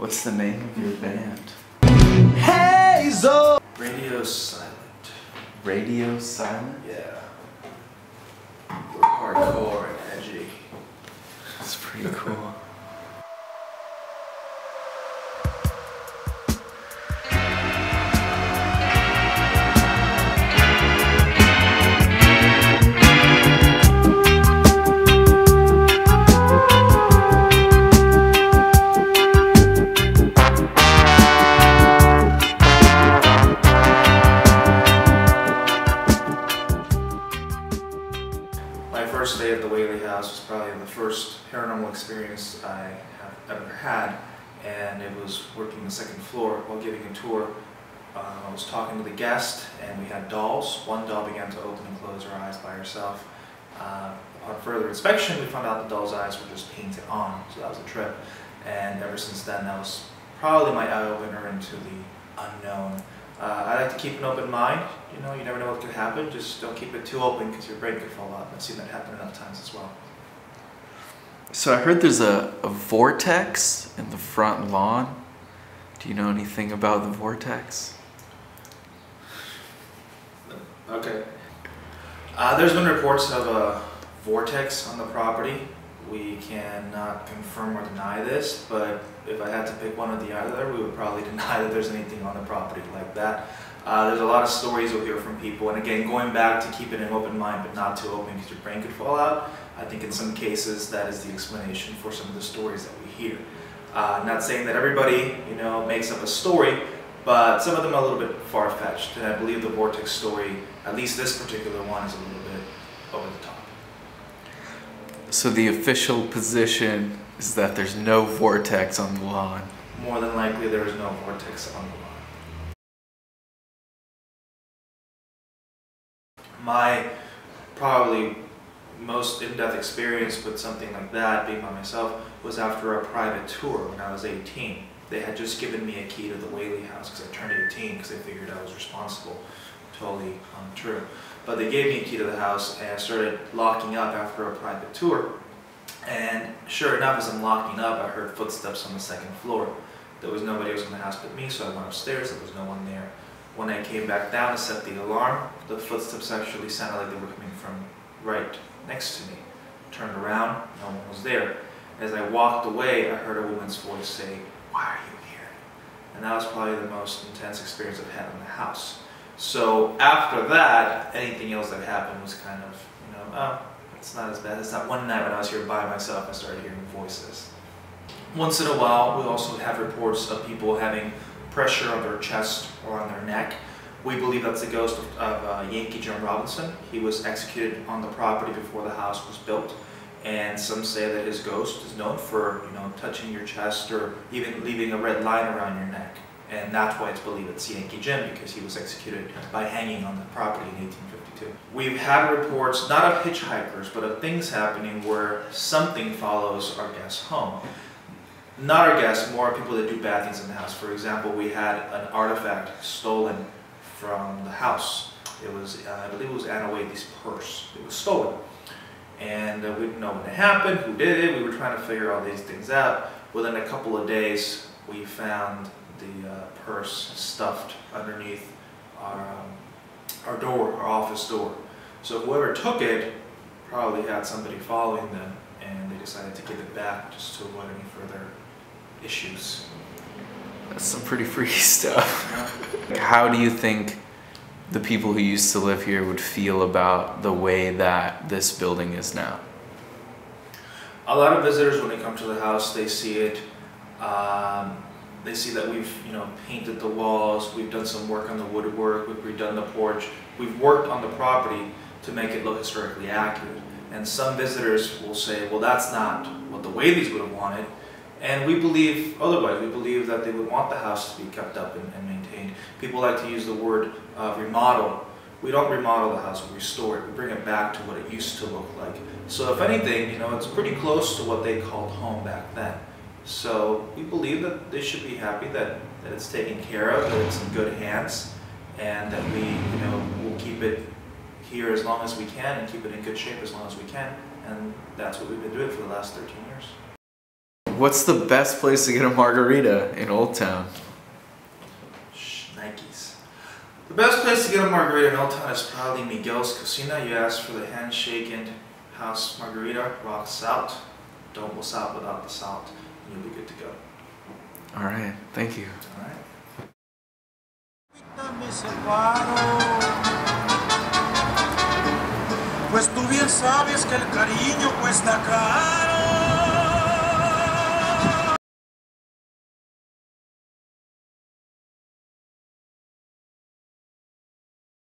What's the name of your band? Hazel! Radio silent. Radio Silent? Yeah. We're hardcore and edgy. That's pretty cool. My first day at the Whaley House was probably the first paranormal experience I have ever had, and it was working the second floor while giving a tour. I was talking to the guest, and we had dolls. One doll began to open and close her eyes by herself. Upon further inspection, we found out the doll's eyes were just painted on, so that was a trip. And ever since then, that was probably my eye-opener into the unknown. I like to keep an open mind. You know, you never know what could happen. Just don't keep it too open because your brain could fall out. I've seen that happen enough times as well. So I heard there's a vortex in the front lawn. Do you know anything about the vortex? Okay. There's been reports of a vortex on the property. We cannot confirm or deny this, but if I had to pick one or the other, we would probably deny that there's anything on the property like that. There's a lot of stories we'll hear from people, and again, going back to keeping an open mind but not too open because your brain could fall out, I think in some cases that is the explanation for some of the stories that we hear. Not saying that everybody, you know, makes up a story, but some of them are a little bit far-fetched, and I believe the vortex story, at least this particular one, is a little bit over the top. So the official position is that there's no vortex on the lawn. More than likely there is no vortex on the lawn. My probably most in-depth experience with something like that, being by myself, was after a private tour when I was 18. They had just given me a key to the Whaley House because I turned 18 because they figured I was responsible. Totally untrue. But they gave me a key to the house and I started locking up after a private tour. And sure enough, as I'm locking up, I heard footsteps on the second floor. There was nobody else in the house but me, so I went upstairs. There was no one there. When I came back down to set the alarm, the footsteps actually sounded like they were coming from right next to me. Turned around, no one was there. As I walked away, I heard a woman's voice say, "Why are you here?" And that was probably the most intense experience I've had in the house. So after that, anything else that happened was kind of, you know, oh, it's not as bad. It's not one night when I was here by myself, I started hearing voices. Once in a while, we also have reports of people having pressure on their chest or on their neck. We believe that's the ghost of Yankee Jim Robinson. He was executed on the property before the house was built. And some say that his ghost is known for, you know, touching your chest or even leaving a red line around your neck. And that's why it's believed it's Yankee Jim, because he was executed by hanging on the property in 1852. We've had reports, not of hitchhikers, but of things happening where something follows our guests home. Not our guests, more people that do bad things in the house. For example, we had an artifact stolen from the house. It was, I believe it was Anna Whaley's purse. It was stolen. And we didn't know when it happened, who did it. We were trying to figure all these things out. Within a couple of days, we found the purse stuffed underneath our door, our office door. So whoever took it probably had somebody following them, and they decided to give it back just to avoid any further issues. That's some pretty freaky stuff. How do you think the people who used to live here would feel about the way that this building is now? A lot of visitors, when they come to the house, they see it. They see that we've, you know, painted the walls, we've done some work on the woodwork, we've redone the porch. We've worked on the property to make it look historically accurate. And some visitors will say, well, that's not what the Whaleys would have wanted. And we believe otherwise. We believe that they would want the house to be kept up and maintained. People like to use the word remodel. We don't remodel the house, we restore it. We bring it back to what it used to look like. So if anything, you know, it's pretty close to what they called home back then. So we believe that they should be happy that it's taken care of, that it's in good hands, and that we, you know, will keep it here as long as we can and keep it in good shape as long as we can. And that's what we've been doing for the last 13 years. What's the best place to get a margarita in Old Town? Nikes. The best place to get a margarita in Old Town is probably Miguel's Cocina. You ask for the handshaken house margarita, rock salt. Don't go salt without the salt, and you'll be good to go. All right, thank you. All right. Pues tú bien sabes que el cariño cuesta caro.